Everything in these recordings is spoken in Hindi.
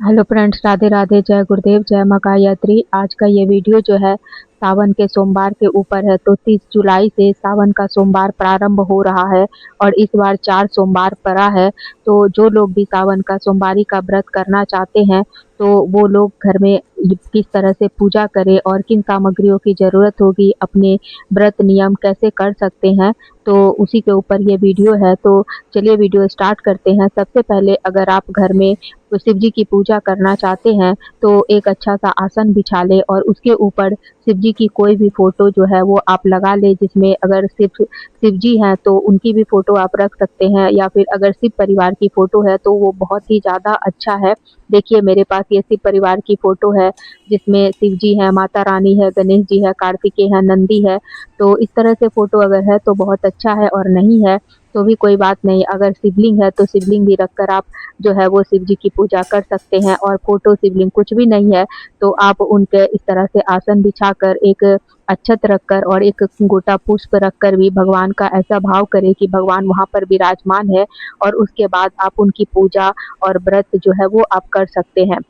हेलो फ्रेंड्स, राधे राधे, जय गुरुदेव, जय महाकायत्री। आज का ये वीडियो जो है सावन के सोमवार के ऊपर है। तो 30 जुलाई से सावन का सोमवार प्रारंभ हो रहा है और इस बार 4 सोमवार पड़ा है। तो जो लोग भी सावन का सोमवारी का व्रत करना चाहते हैं तो वो लोग घर में किस तरह से पूजा करें और किन सामग्रियों की ज़रूरत होगी, अपने व्रत नियम कैसे कर सकते हैं, तो उसी के ऊपर ये वीडियो है। तो चलिए वीडियो स्टार्ट करते हैं। सबसे पहले अगर आप घर में तो शिव जी की पूजा करना चाहते हैं तो एक अच्छा सा आसन बिछा ले और उसके ऊपर शिव जी की कोई भी फोटो जो है वो आप लगा ले, जिसमें अगर शिव शिव जी हैं तो उनकी भी फोटो आप रख सकते हैं, या फिर अगर शिव परिवार की फोटो है तो वो बहुत ही ज़्यादा अच्छा है। देखिए मेरे पास ये शिव परिवार की फोटो है जिसमें शिव जी है, माता रानी है, गणेश जी है, कार्तिकेय है, नंदी है। तो इस तरह से फोटो अगर है तो बहुत अच्छा है, और नहीं है तो भी कोई बात नहीं। अगर शिवलिंग है तो शिवलिंग भी रखकर आप जो है वो शिव जी की पूजा कर सकते हैं। और फोटो शिवलिंग कुछ भी नहीं है तो आप उनके इस तरह से आसन बिछाकर एक अक्षत रखकर और एक गोटा पुष्प रखकर भी भगवान का ऐसा भाव करें कि भगवान वहाँ पर विराजमान है, और उसके बाद आप उनकी पूजा और व्रत जो है वो आप कर सकते हैं।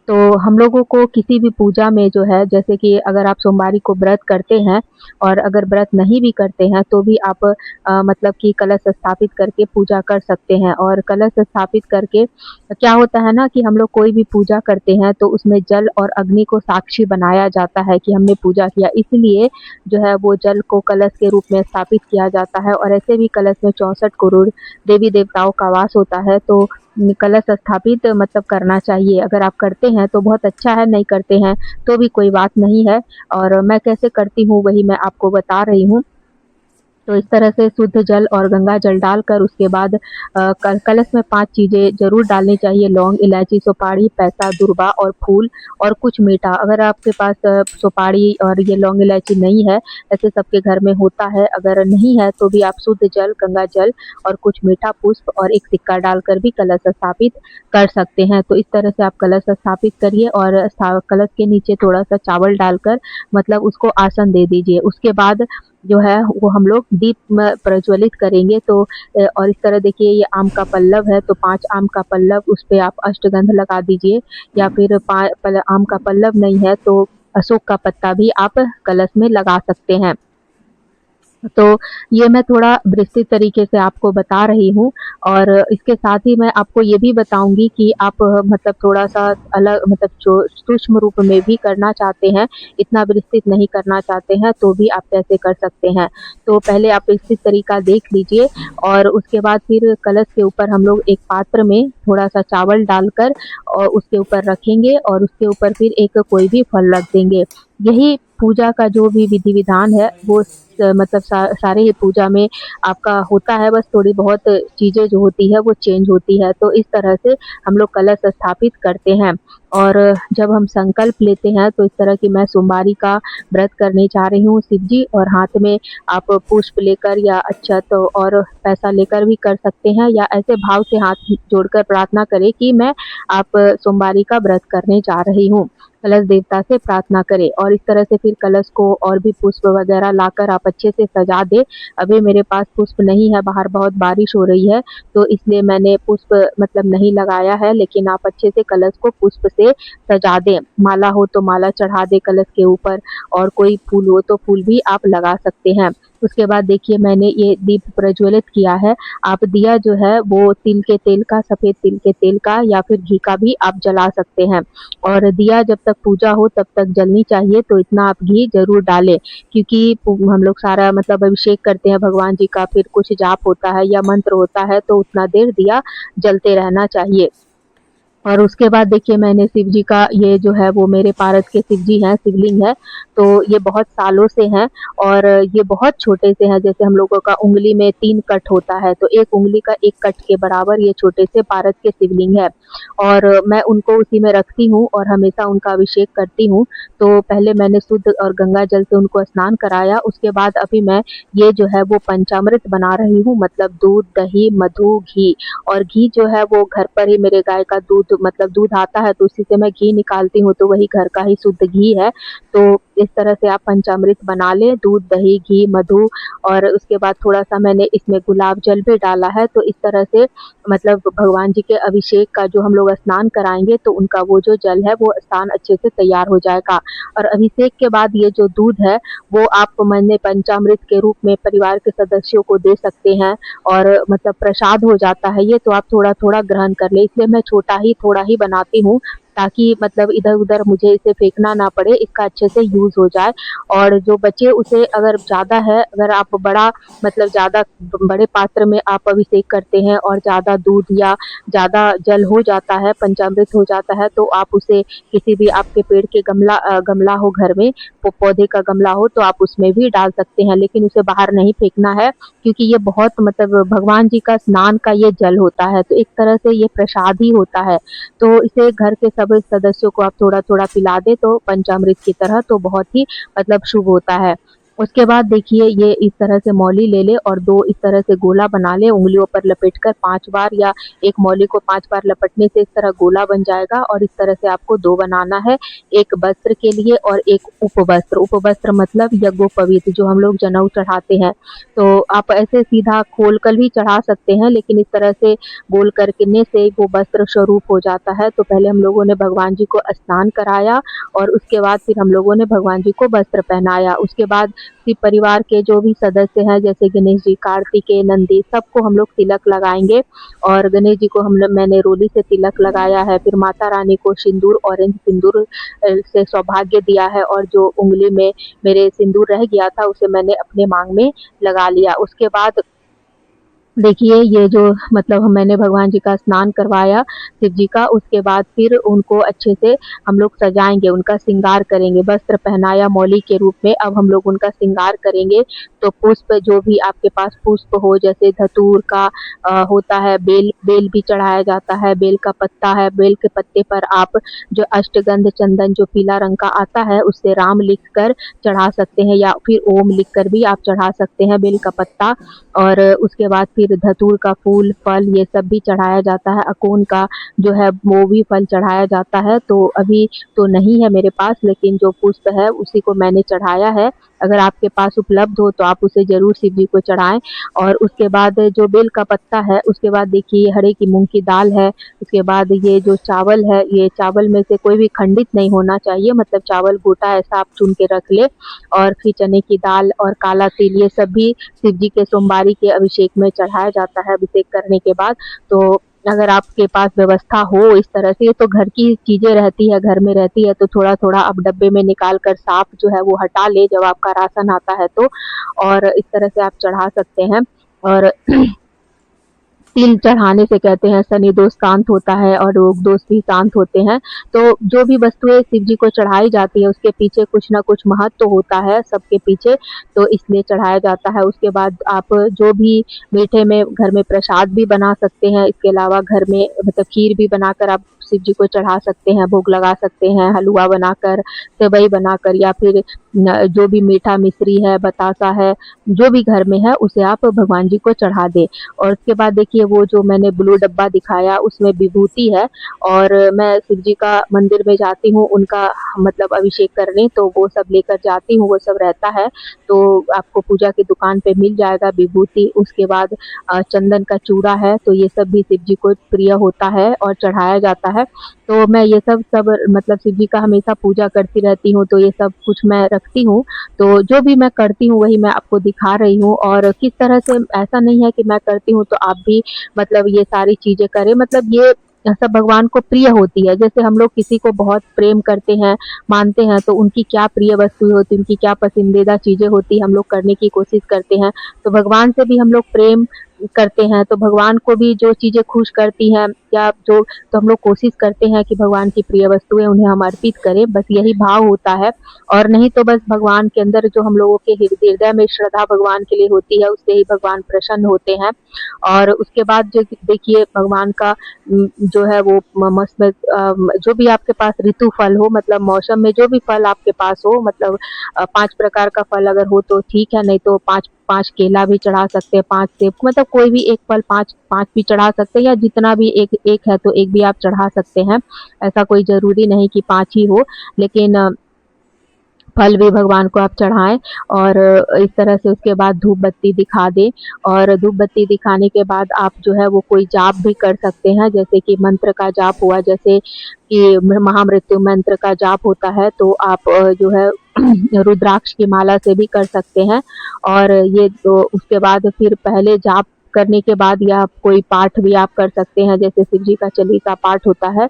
तो हम लोगों को किसी भी पूजा में जो है, जैसे कि अगर आप सोमवारी को व्रत करते हैं और अगर व्रत नहीं भी करते हैं तो भी आप मतलब कि कलश स्थापित करके पूजा कर सकते हैं। और कलश स्थापित करके क्या होता है ना कि हम लोग कोई भी पूजा करते हैं तो उसमें जल और अग्नि को साक्षी बनाया जाता है कि हमने पूजा किया, इसलिए जो है वो जल को कलश के रूप में स्थापित किया जाता है। और ऐसे भी कलश में 64 करोड़ देवी देवताओं का वास होता है, तो कलश स्थापित मतलब करना चाहिए। अगर आप करते हैं तो बहुत अच्छा है, नहीं करते हैं तो भी कोई बात नहीं है। और मैं कैसे करती हूँ वही मैं आपको बता रही हूँ। तो इस तरह से शुद्ध जल और गंगा जल डालकर उसके बाद कलश में 5 चीज़ें ज़रूर डालनी चाहिए: लौंग, इलायची, सुपारी, पैसा, दूर्बा और फूल, और कुछ मीठा। अगर आपके पास सुपारी और ये लौंग इलायची नहीं है, ऐसे सबके घर में होता है, अगर नहीं है तो भी आप शुद्ध जल, गंगा जल और कुछ मीठा पुष्प और एक सिक्का डालकर भी कलश स्थापित कर सकते हैं। तो इस तरह से आप कलश स्थापित करिए और कलश के नीचे थोड़ा सा चावल डालकर मतलब उसको आसन दे दीजिए। उसके बाद जो है वो हम लोग दीप में प्रज्वलित करेंगे। तो और इस तरह देखिए ये आम का पल्लव है तो 5 आम का पल्लव उस पे आप अष्टगंध लगा दीजिए, या फिर आम का पल्लव नहीं है तो अशोक का पत्ता भी आप कलश में लगा सकते हैं। तो ये मैं थोड़ा विस्तृत तरीके से आपको बता रही हूँ, और इसके साथ ही मैं आपको ये भी बताऊँगी कि आप मतलब थोड़ा-सा अलग मतलब जो सूक्ष्म रूप में भी करना चाहते हैं, इतना विस्तृत नहीं करना चाहते हैं, तो भी आप कैसे कर सकते हैं। तो पहले आप विस्तृत तरीका देख लीजिए, और उसके बाद फिर कलश के ऊपर हम लोग एक पात्र में थोड़ा-सा चावल डालकर और उसके ऊपर रखेंगे, और उसके ऊपर फिर एक कोई भी फल रख देंगे। यही पूजा का जो भी विधि-विधान है वो मतलब सारे ही पूजा में आपका होता है, बस थोड़ी बहुत चीज़ें जो होती है वो चेंज होती है। तो इस तरह से हम लोग कलश स्थापित करते हैं। और जब हम संकल्प लेते हैं तो इस तरह की मैं सोमवारी का व्रत करने जा रही हूँ शिव जी, और हाथ में आप पुष्प लेकर या अक्षत और पैसा लेकर भी कर सकते हैं, या ऐसे भाव से हाथ जोड़कर प्रार्थना करें कि मैं आप सोमवारी का व्रत करने जा रही हूँ। कलश देवता से प्रार्थना करें, और इस तरह से फिर कलश को और भी पुष्प वगैरह लाकर आप अच्छे से सजा दें। अभी मेरे पास पुष्प नहीं है, बाहर बहुत बारिश हो रही है तो इसलिए मैंने पुष्प मतलब नहीं लगाया है, लेकिन आप अच्छे से कलश को पुष्प से सजा दें। माला हो तो माला चढ़ा दें कलश के ऊपर, और कोई फूल हो तो फूल भी आप लगा सकते हैं। उसके बाद देखिए मैंने ये दीप प्रज्वलित किया है। आप दिया जो है वो तिल के तेल का, सफ़ेद तिल के तेल का या फिर घी का भी आप जला सकते हैं। और दिया जब तक पूजा हो तब तक जलनी चाहिए, तो इतना आप घी ज़रूर डालें, क्योंकि हम लोग सारा मतलब अभिषेक करते हैं भगवान जी का, फिर कुछ जाप होता है या मंत्र होता है तो उतना देर दिया जलते रहना चाहिए। और उसके बाद देखिए मैंने शिव जी का ये जो है वो मेरे पारस के शिव जी हैं, शिवलिंग है, तो ये बहुत सालों से हैं, और ये बहुत छोटे से हैं। जैसे हम लोगों का उँगली में 3 कट होता है, तो 1 उँगली का 1 कट के बराबर ये छोटे से पारस के शिवलिंग है। और मैं उनको उसी में रखती हूँ और हमेशा उनका अभिषेक करती हूँ। तो पहले मैंने शुद्ध और गंगा जल से उनको स्नान कराया, उसके बाद अभी मैं ये जो है वो पंचामृत बना रही हूँ, मतलब दूध, दही, मधु, घी। और घी जो है वो घर पर ही मेरे गाय का दूध मतलब दूध आता है तो उसी से मैं घी निकालती हूँ, तो वही घर का ही शुद्ध घी है। तो इस तरह से आप पंचामृत बना लें, दूध, दही, घी, मधु और उसके बाद थोड़ा-सा मैंने इसमें गुलाब जल भी डाला है। तो इस तरह से मतलब भगवान जी के अभिषेक का जो हम लोग स्नान कराएँगे तो उनका वो जो जल है वो स्नान अच्छे से तैयार हो जाएगा। और अभिषेक के बाद ये जो दूध है वो आप मैंने पंचामृत के रूप में परिवार के सदस्यों को दे सकते हैं और मतलब प्रसाद हो जाता है ये, तो आप थोड़ा-थोड़ा ग्रहण कर लें। इसलिए मैं छोटा ही थोड़ा ही बनाती हूँ ताकि मतलब इधर-उधर मुझे इसे फेंकना ना पड़े, इसका अच्छे से यूज़ हो जाए। और जो बचे उसे अगर ज़्यादा है, अगर आप बड़ा मतलब ज़्यादा बड़े पात्र में आप अभिषेक करते हैं और ज़्यादा दूध या ज़्यादा जल हो जाता है, पंचामृत हो जाता है, तो आप उसे किसी भी आपके पेड़ के गमला हो घर में, पौधे का गमला हो तो आप उसमें भी डाल सकते हैं, लेकिन उसे बाहर नहीं फेंकना है क्योंकि ये बहुत मतलब भगवान जी का स्नान का ये जल होता है, तो एक तरह से ये प्रसाद ही होता है। तो इसे घर के सभी सदस्यों को आप थोड़ा-थोड़ा पिला दें तो पंचामृत की तरह तो बहुत ही मतलब शुभ होता है। उसके बाद देखिए ये इस तरह से मौली ले लें और 2 इस तरह से गोला बना लें, उँगलियों पर लपेटकर 5 बार या एक मौली को 5 बार लपटने से इस तरह गोला बन जाएगा और इस तरह से आपको 2 बनाना है, एक वस्त्र के लिए और एक उपवस्त्र। उपवस्त्र मतलब यज्ञोपवीत जो हम लोग जनेऊ चढ़ाते हैं। तो आप ऐसे सीधा खोल कर भी चढ़ा सकते हैं, लेकिन इस तरह से गोल करने से वो वस्त्र स्वरूप हो जाता है। तो पहले हम लोगों ने भगवान जी को स्नान कराया और उसके बाद फिर हम लोगों ने भगवान जी को वस्त्र पहनाया। उसके बाद फिर परिवार के जो भी सदस्य हैं जैसे गणेश जी, कार्तिकेय, नंदी सबको हम लोग तिलक लगाएँगे और गणेश जी को मैंने रोली से तिलक लगाया है। फिर माता रानी को सिंदूर, ऑरेंज सिंदूर से सौभाग्य दिया है और जो उँगली में मेरे सिंदूर रह गया था उसे मैंने अपने माँग में लगा लिया। उसके बाद देखिए ये जो मतलब मैंने भगवान जी का स्नान करवाया शिव जी का, उसके बाद फिर उनको अच्छे से हम लोग सजाएँगे, उनका श्रृंगार करेंगे, वस्त्र पहनाया मौली के रूप में, अब हम लोग उनका श्रृंगार करेंगे। तो पुष्प जो भी आपके पास पुष्प हो जैसे धतूर का होता है, बेल भी चढ़ाया जाता है, बेल का पत्ता है, बेल के पत्ते पर आप जो अष्टगंध चंदन जो पीला रंग का आता है उससे राम लिख कर चढ़ा सकते हैं या फिर ओम लिख कर भी आप चढ़ा सकते हैं बेल का पत्ता। और उसके बाद फिर धतूर का फूल, फल ये सब भी चढ़ाया जाता है। अकोन का जो है वो भी फल चढ़ाया जाता है। तो अभी तो नहीं है मेरे पास लेकिन जो पुष्प है उसी को मैंने चढ़ाया है। अगर आपके पास उपलब्ध हो तो आप उसे ज़रूर शिव जी को चढ़ाएँ। और उसके बाद जो बेल का पत्ता है, उसके बाद देखिए हरे की मूँग की दाल है, उसके बाद ये जो चावल है, ये चावल में से कोई भी खंडित नहीं होना चाहिए मतलब चावल गोटा ऐसा आप चुन के रख लें। और फिर चने की दाल और काला तिल ये सब भी शिव जी के सोमवारी के अभिषेक में चढ़ाया जाता है अभिषेक करने के बाद। तो अगर आपके पास व्यवस्था हो इस तरह से तो घर की चीज़ें रहती है, घर में रहती है तो थोड़ा-थोड़ा आप डब्बे में निकाल कर साँप जो है वो हटा लें जब आपका राशन आता है तो। और इस तरह से आप चढ़ा सकते हैं। और तिल चढ़ाने से कहते हैं शनि दोष शांत होता है और रोग दोष भी शांत होते हैं। तो जो भी वस्तुएँ शिव जी को चढ़ाई जाती है उसके पीछे कुछ न कुछ महत्व होता है सबके पीछे, तो इसलिए चढ़ाया जाता है। उसके बाद आप जो भी मीठे में घर में प्रसाद भी बना सकते हैं, इसके अलावा घर में मतलब खीर भी बनाकर आप शिव जी को चढ़ा सकते हैं, भोग लगा सकते हैं, हलवा बनाकर, सेवई बनाकर या फिर जो भी मीठा मिश्री है, बतासा है, जो भी घर में है उसे आप भगवान जी को चढ़ा दें। और उसके बाद देखिए वो जो मैंने ब्लू डब्बा दिखाया उसमें विभूति है और मैं शिव जी का मंदिर में जाती हूँ उनका मतलब अभिषेक करने तो वो सब लेकर जाती हूँ, वो सब रहता है। तो आपको पूजा की दुकान पे मिल जाएगा विभूति। उसके बाद चंदन का चूड़ा है तो ये सब भी शिव जी को प्रिय होता है और चढ़ाया जाता है। तो मैं ये सब मतलब शिव जी का हमेशा पूजा करती रहती हूँ, तो ये सब कुछ मैं रखती हूँ। तो जो भी मैं करती हूँ वही मैं आपको दिखा रही हूँ और किस तरह से ऐसा नहीं है कि मैं करती हूँ तो आप भी मतलब ये सारी चीज़ें करें। मतलब ये सब भगवान को प्रिय होती है। जैसे हम लोग किसी को बहुत प्रेम करते हैं, मानते हैं तो उनकी क्या प्रिय वस्तुएँ होती हैं, उनकी क्या पसंदीदा चीज़ें होती हैं, हम लोग करने की कोशिश करते हैं। तो भगवान से भी हम लोग प्रेम करते हैं, तो भगवान को भी जो चीज़ें खुश करती हैं या जो तो हम लोग कोशिश करते हैं कि भगवान की प्रिय वस्तुएँ उन्हें हम अर्पित करें, बस यही भाव होता है। और नहीं तो बस भगवान के अंदर जो हम लोगों के हृदय में श्रद्धा भगवान के लिए होती है, उससे ही भगवान प्रसन्न होते हैं। और उसके बाद जो देखिए भगवान का जो है वो मस्त में जो भी आपके पास ऋतु फल हो मतलब मौसम में जो भी फल आपके पास हो मतलब 5 प्रकार का फल अगर हो तो ठीक है, नहीं तो 5 केला भी चढ़ा सकते हैं, 5 सेब मतलब कोई भी एक फल 5 भी चढ़ा सकते हैं या जितना भी एक है तो एक भी आप चढ़ा सकते हैं। ऐसा कोई ज़रूरी नहीं कि 5 ही हो, लेकिन फल भी भगवान को आप चढ़ाएँ और इस तरह से उसके बाद धूप बत्ती दिखा दें और धूप बत्ती दिखाने के बाद आप जो है वो कोई जाप भी कर सकते हैं, जैसे कि मंत्र का जाप हुआ, जैसे कि महामृत्यु मंत्र का जाप होता है, तो आप जो है रुद्राक्ष की माला से भी कर सकते हैं। और ये तो उसके बाद फिर पहले जाप करने के बाद या कोई पाठ भी आप कर सकते हैं, जैसे शिव जी का चालीसा पाठ होता है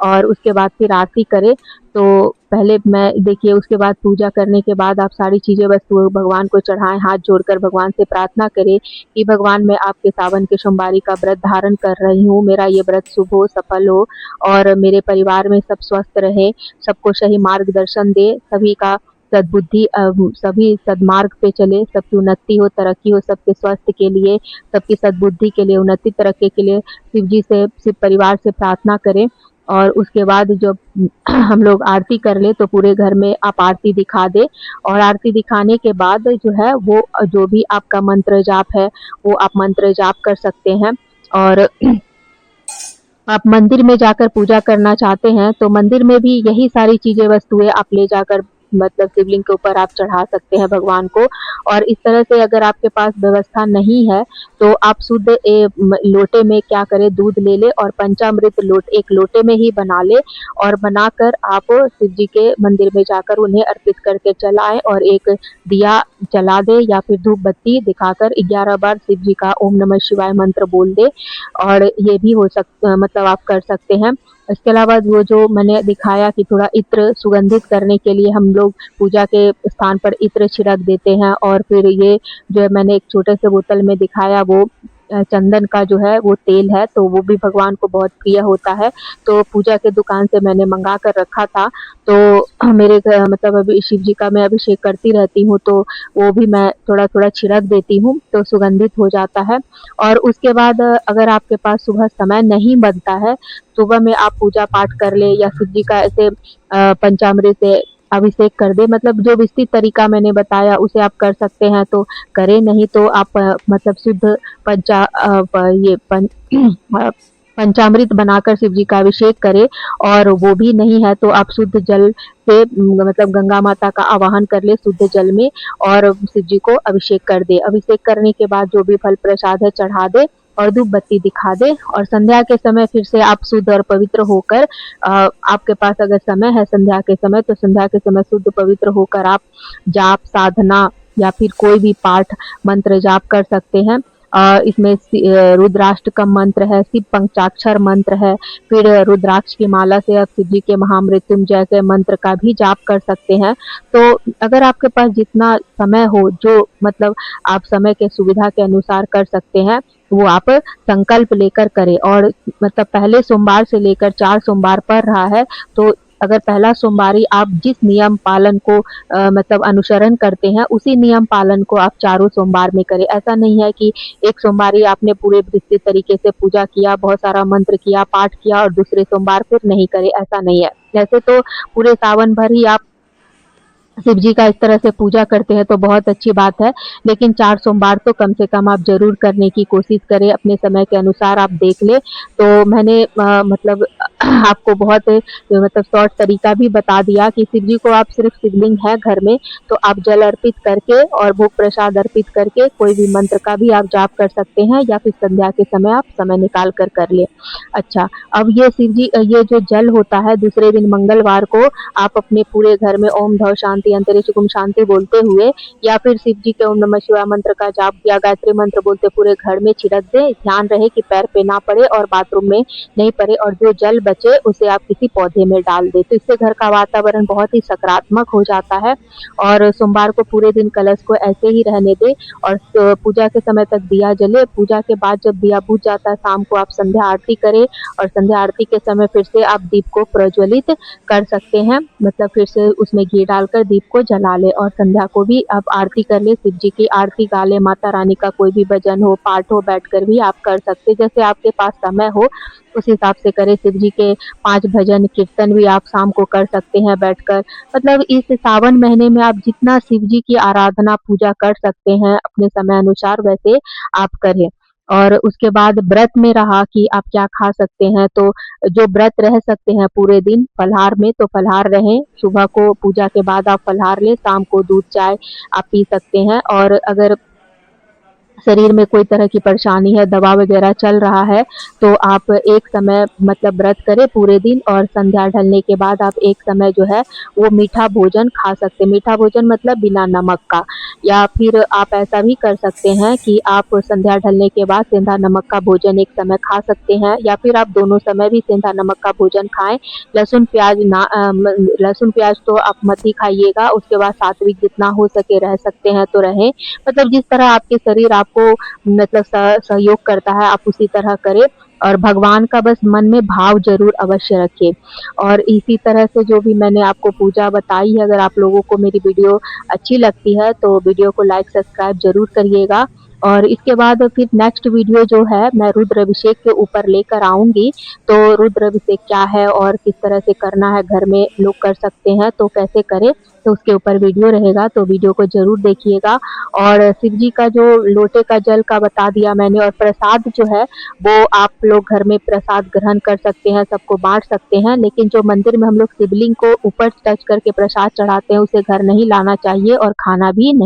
और उसके बाद फिर आरती करें। तो पहले मैं देखिए उसके बाद पूजा करने के बाद आप सारी चीज़ें वस्तुएँ भगवान को चढ़ाएँ, हाथ जोड़कर भगवान से प्रार्थना करें कि भगवान मैं आपके सावन के सोमवारी का व्रत धारण कर रही हूँ, मेरा ये व्रत शुभ हो, सफल हो और मेरे परिवार में सब स्वस्थ रहे, सबको सही मार्गदर्शन दे, सभी का सद्बुद्धि सभी सद्मार्ग पे चले, सबकी उन्नति हो, तरक्की हो, सबके स्वास्थ्य के लिए, सबकी सद्बुद्धि के लिए, उन्नति तरक्की के लिए शिव जी से, शिव परिवार से प्रार्थना करें। और उसके बाद जब हम लोग आरती कर ले तो पूरे घर में आप आरती दिखा दें और आरती दिखाने के बाद जो है वो जो भी आपका मंत्र जाप है वो आप मंत्र जाप कर सकते हैं। और आप मंदिर में जाकर पूजा करना चाहते हैं तो मंदिर में भी यही सारी चीज़ें वस्तुएँ आप ले जाकर मतलब शिवलिंग के ऊपर आप चढ़ा सकते हैं भगवान को। और इस तरह से अगर आपके पास व्यवस्था नहीं है तो आप शुद्ध लोटे में क्या करें, दूध ले लें और पंचामृत एक लोटे में ही बना लें और बनाकर आप शिव जी के मंदिर में जाकर उन्हें अर्पित करके चलाएँ और एक दिया जला दें या फिर धूप बत्ती दिखाकर 11 बार शिव जी का ओम नमः शिवाय मंत्र बोल दें। और ये भी मतलब आप कर सकते हैं। इसके अलावा वो जो मैंने दिखाया कि थोड़ा इत्र सुगंधित करने के लिए हम लोग पूजा के स्थान पर इत्र छिड़क देते हैं और फिर ये जो है मैंने एक छोटे से बोतल में दिखाया वो चंदन का जो है वो तेल है, तो वो भी भगवान को बहुत प्रिय होता है। तो पूजा के दुकान से मैंने मंगा कर रखा था, तो मेरे मतलब अभी शिव जी का मैं अभिषेक करती रहती हूँ, तो वो भी मैं थोड़ा-थोड़ा छिड़क देती हूँ, तो सुगंधित हो जाता है। और उसके बाद अगर आपके पास सुबह समय नहीं बनता है, सुबह में आप पूजा पाठ कर लें या शिव जी का ऐसे पंचामृत से अभिषेक कर दें, मतलब जो विस्तृत तरीका मैंने बताया उसे आप कर सकते हैं तो करें, नहीं तो आप मतलब शुद्ध पंचा अ, प ये पं अ, पंचामृत बनाकर शिव जी का अभिषेक करें। और वो भी नहीं है तो आप शुद्ध जल से मतलब गंगा माता का आवाहन कर लें शुद्ध जल में और शिव जी को अभिषेक कर दें। अभिषेक करने के बाद जो भी फल प्रसाद है चढ़ा दें और धूप बत्ती दिखा दें और संध्या के समय फिर से आप शुद्ध और पवित्र होकर आपके पास अगर समय है संध्या के समय तो संध्या के समय शुद्ध पवित्र होकर आप जाप, साधना या फिर कोई भी पाठ मंत्र जाप कर सकते हैं। इसमें रुद्राष्टकम मंत्र है, शिव पंचाक्षर मंत्र है, फिर रुद्राक्ष की माला से आप शिव जी के महामृत्युंजय के मंत्र का भी जाप कर सकते हैं। तो अगर आपके पास जितना समय हो, जो मतलब आप समय के सुविधा के अनुसार कर सकते हैं, वो आप संकल्प लेकर करें। और मतलब पहले सोमवार से लेकर 4 सोमवार पड़ रहा है, तो अगर पहला सोमवारी आप जिस नियम पालन को मतलब अनुसरण करते हैं, उसी नियम पालन को आप चारों सोमवार में करें। ऐसा नहीं है कि एक सोमवारी आपने पूरे विस्तृत तरीके से पूजा किया, बहुत सारा मंत्र किया, पाठ किया और दूसरे सोमवार फिर नहीं करे, ऐसा नहीं है। वैसे तो पूरे सावन भर ही आप शिव जी का इस तरह से पूजा करते हैं तो बहुत अच्छी बात है, लेकिन 4 सोमवार तो कम से कम आप ज़रूर करने की कोशिश करें, अपने समय के अनुसार आप देख लें। तो मैंने मतलब आपको बहुत मतलब शॉर्ट तरीका भी बता दिया कि शिव जी को आप सिर्फ़ शिवलिंग है घर में, तो आप जल अर्पित करके और भोग प्रसाद अर्पित करके कोई भी मंत्र का भी आप जाप कर सकते हैं या फिर संध्या के समय आप समय निकाल कर लें। अच्छा, अब ये शिव जी ये जो जल होता है दूसरे दिन मंगलवार को आप अपने पूरे घर में ओम धव शांति अंतरिक्ष गुम शांति बोलते हुए या फिर शिव जी के ओम नमः शिवाय मंत्र का जाप या गायत्री मंत्र बोलते पूरे घर में छिड़क दें। ध्यान रहे कि पैर पे ना पड़े और बाथरूम में नहीं पड़े और जो जल बचे उसे आप किसी पौधे में डाल दें। तो इससे घर का वातावरण बहुत ही सकारात्मक हो जाता है। और सोमवार को पूरे दिन कलश को ऐसे ही रहने दें और पूजा के समय तक दिया जले। पूजा के बाद जब दिया बुझ जाता है शाम को आप संध्या आरती करें और संध्या आरती के समय फिर से आप दीप को प्रज्वलित कर सकते हैं, मतलब फिर से उसमें घी डालकर दीप को जला ले और संध्या को भी आप आरती कर ले, शिव जी की आरती गा ले, माता रानी का कोई भी भजन हो, पाठ हो, बैठकर भी आप कर सकते, जैसे आपके पास समय हो उस हिसाब से करें। शिव जी के 5 भजन कीर्तन भी आप शाम को कर सकते हैं बैठकर। मतलब इस सावन महीने में आप जितना शिव जी की आराधना पूजा कर सकते हैं अपने समय अनुसार वैसे आप करें। और उसके बाद व्रत में रहा कि आप क्या खा सकते हैं, तो जो व्रत रह सकते हैं पूरे दिन फलाहार में तो फलाहार रहें, सुबह को पूजा के बाद आप फलाहार लें, शाम को दूध चाय आप पी सकते हैं। और अगर शरीर में कोई तरह की परेशानी है, दवा वगैरह चल रहा है, तो आप एक समय मतलब व्रत करें पूरे दिन और संध्या ढलने के बाद आप एक समय जो है वो मीठा भोजन खा सकते हैं। मीठा भोजन मतलब बिना नमक का, या फिर आप ऐसा भी कर सकते हैं कि आप संध्या ढलने के बाद सेंधा नमक का भोजन एक समय खा सकते हैं, या फिर आप दोनों समय भी सेंधा नमक का भोजन खाएँ। लहसुन प्याज ना लहसुन प्याज तो आप मत ही खाइएगा, उसके बाद सात्विक जितना हो सके रह सकते हैं तो रहें। मतलब जिस तरह आपके शरीर आपको मतलब सहयोग करता है, आप उसी तरह करें और भगवान का बस मन में भाव ज़रूर अवश्य रखें। और इसी तरह से जो भी मैंने आपको पूजा बताई है, अगर आप लोगों को मेरी वीडियो अच्छी लगती है, तो वीडियो को लाइक, सब्सक्राइब ज़रूर करिएगा। और इसके बाद फिर नेक्स्ट वीडियो जो है मैं रुद्र अभिषेक के ऊपर लेकर आऊँगी। तो रुद्र अभिषेक क्या है और किस तरह से करना है, घर में लोग कर सकते हैं, तो कैसे करें, तो उसके ऊपर वीडियो रहेगा, तो वीडियो को ज़रूर देखिएगा। और शिव जी का जो लोटे का जल का बता दिया मैंने, और प्रसाद जो है वो आप लोग घर में प्रसाद ग्रहण कर सकते हैं, सबको बाँट सकते हैं, लेकिन जो मंदिर में हम लोग शिवलिंग को ऊपर टच करके प्रसाद चढ़ाते हैं, उसे घर नहीं लाना चाहिए और खाना भी नहीं।